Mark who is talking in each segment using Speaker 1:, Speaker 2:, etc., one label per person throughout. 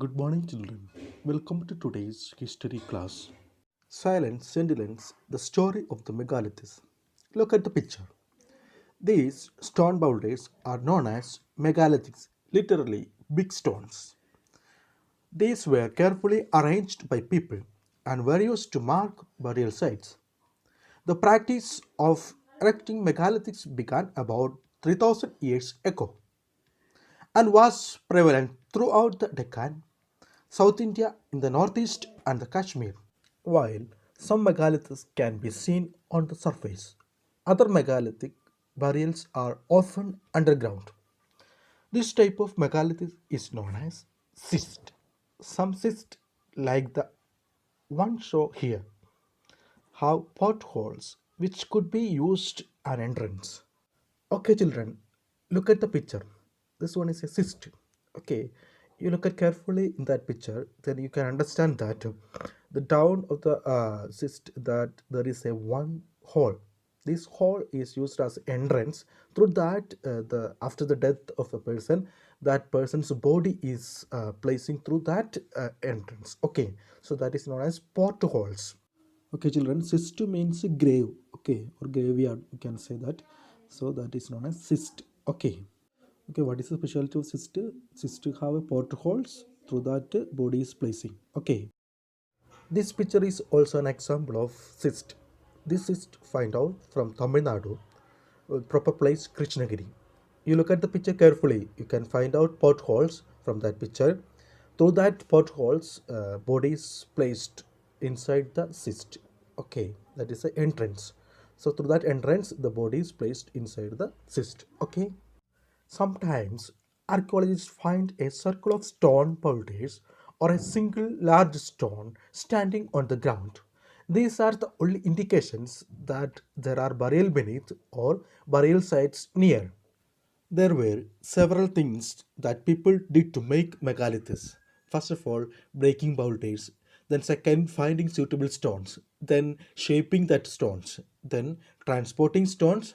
Speaker 1: Good morning, children. Welcome to today's history class. Silence, Sentinels, the story of the megaliths. Look at the picture. These stone boulders are known as megalithics, literally big stones. These were carefully arranged by people and were used to mark burial sites. The practice of erecting megalithics began about 3000 years ago and was prevalent throughout the Deccan, South India in the northeast and the Kashmir. While some megaliths can be seen on the surface, other megalithic burials are often underground. This type of megalithic is known as cyst. Some cysts, like the one shown here, have potholes which could be used an entrance. Okay, children, look at the picture. This one is a cyst. Okay, you look at carefully in that picture, then you can understand that the down of the cyst that there is a one hole. This hole is used as entrance. Through that, the after the death of a person, that person's body is placing through that entrance. Okay, so that is known as potholes. Okay, children, cyst means grave. Okay, or graveyard, you can say that. So that is known as cyst. Okay. Okay, what is the specialty of cyst? Cyst have a portholes through that body is placing. Okay. This picture is also an example of cyst. This cyst find out from Tamil Nadu, proper place Krishnagiri. You look at the picture carefully, you can find out potholes from that picture. Through that potholes, body is placed inside the cyst. Okay, that is the entrance. So through that entrance, the body is placed inside the cyst. Okay. Sometimes archaeologists find a circle of stone boulders or a single large stone standing on the ground. These are the only indications that there are burial beneath or burial sites near. There were several things that people did to make megaliths. First of all, breaking boulders. Then, second, finding suitable stones. Then, shaping that stones. Then, transporting stones.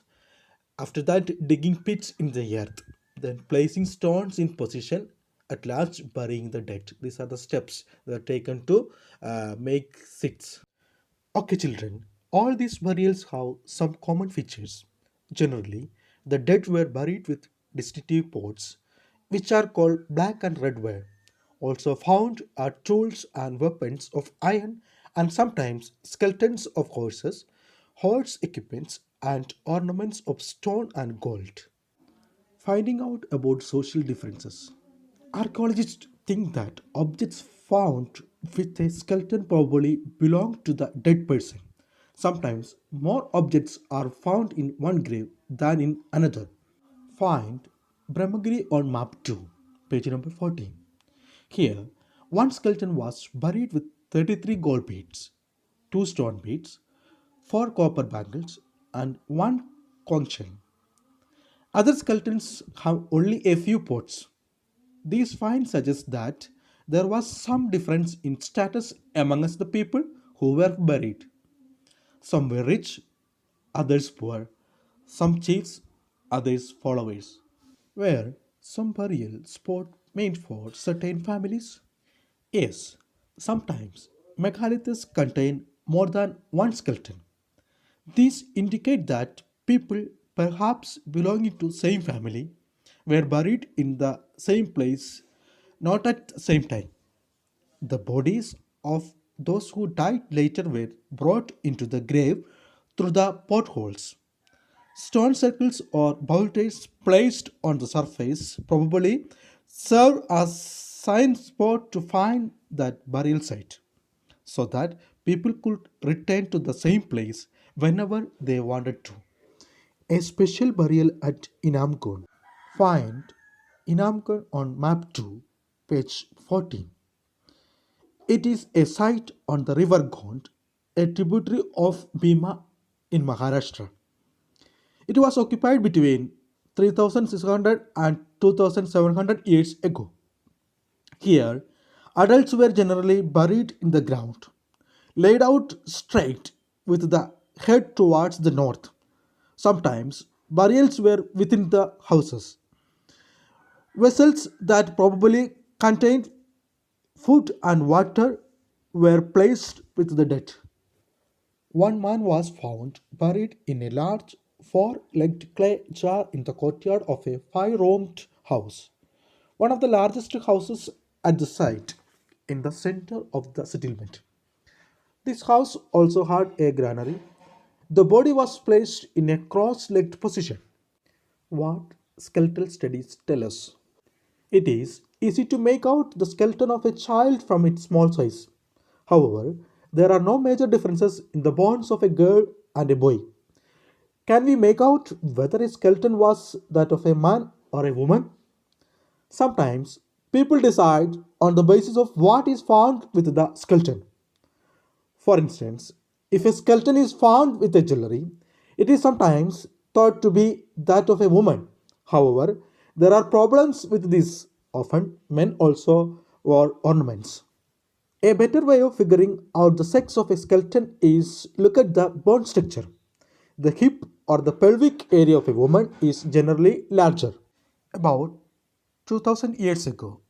Speaker 1: After that, digging pits in the earth. Then, placing stones in position. At last, burying the dead. These are the steps that are taken to make sits. Okay, children, all these burials have some common features. Generally, the dead were buried with distinctive pots, which are called black and red ware. Also found are tools and weapons of iron and sometimes skeletons of horses, horse equipments, and ornaments of stone and gold. Finding out about social differences. Archaeologists think that objects found with a skeleton probably belong to the dead person. Sometimes more objects are found in one grave than in another. Find Brahmagiri on map 2, page number 14. Here, one skeleton was buried with 33 gold beads, 2 stone beads, 4 copper bangles, and 1 conch shell. Other skeletons have only a few pots. These finds suggest that there was some difference in status amongst the people who were buried. Some were rich, others poor, some chiefs, others followers. Were some burial spot made for certain families? Yes, sometimes megaliths contain more than one skeleton. These indicate that people, perhaps belonging to same family, were buried in the same place, not at the same time. The bodies of those who died later were brought into the grave through the potholes. Stone circles or boulders placed on the surface probably serve as sign spot to find that burial site so that people could return to the same place whenever they wanted to. A special burial at Inamgol. Find Inamgol on map 2, page 14. It is a site on the river Gond, a tributary of Bhima in Maharashtra. It was occupied between 3600 and 2700 years ago. Here, adults were generally buried in the ground, laid out straight with the head towards the north. Sometimes burials were within the houses. Vessels that probably contained Food and water were placed with the dead. One man was found buried in a large four-legged clay jar in the courtyard of a five-roomed house, one of the largest houses at the site in the center of the settlement. This house also had a granary. The body was placed in a cross-legged position. What skeletal studies tell us? It is easy to make out the skeleton of a child from its small size. However, there are no major differences in the bones of a girl and a boy. Can we make out whether a skeleton was that of a man or a woman? Sometimes people decide on the basis of what is found with the skeleton. For instance, if a skeleton is found with a jewelry, it is sometimes thought to be that of a woman. However, there are problems with this. Often, men also wear ornaments. A better way of figuring out the sex of a skeleton is look at the bone structure. The hip or the pelvic area of a woman is generally larger. About 2000 years ago,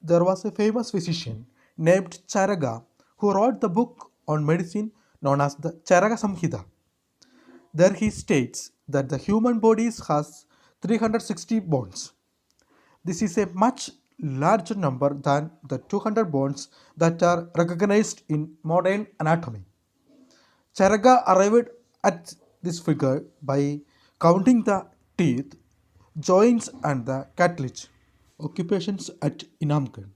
Speaker 1: there was a famous physician named Charaka who wrote the book on medicine known as the Charaka Samhita. There he states that the human body has 360 bones. This is a much larger number than the 200 bones that are recognized in modern anatomy. Charaka arrived at this figure by counting the teeth, joints, and the cartilage. Occupations at Inamganj.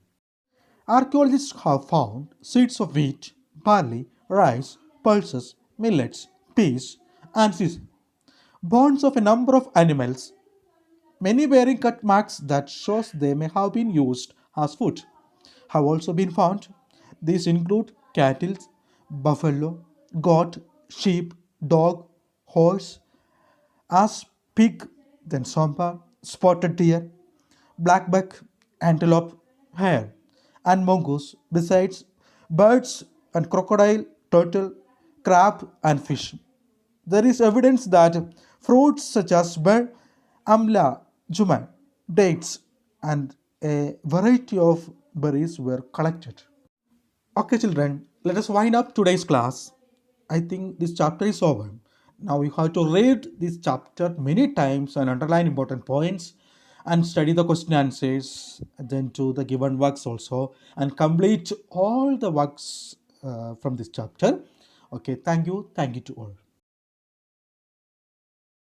Speaker 1: Archaeologists have found seeds of wheat, barley, rice, pulses, millets, peas, and sesame. Bones of a number of animals, many bearing cut marks that shows they may have been used as food, have also been found. These include cattle, buffalo, goat, sheep, dog, horse, ass, pig, then sambar, spotted deer, blackbuck, antelope, hare, and mongoose, besides birds and crocodile, turtle, crab, and fish. There is evidence that fruits such as ber, amla, juman, dates, and a variety of berries were collected. Okay, children, let us wind up today's class. I think this chapter is over. Now you have to read this chapter many times and underline important points and study the question answers, then do the given works also, and complete all the works from this chapter. Okay, thank you. Thank you to all.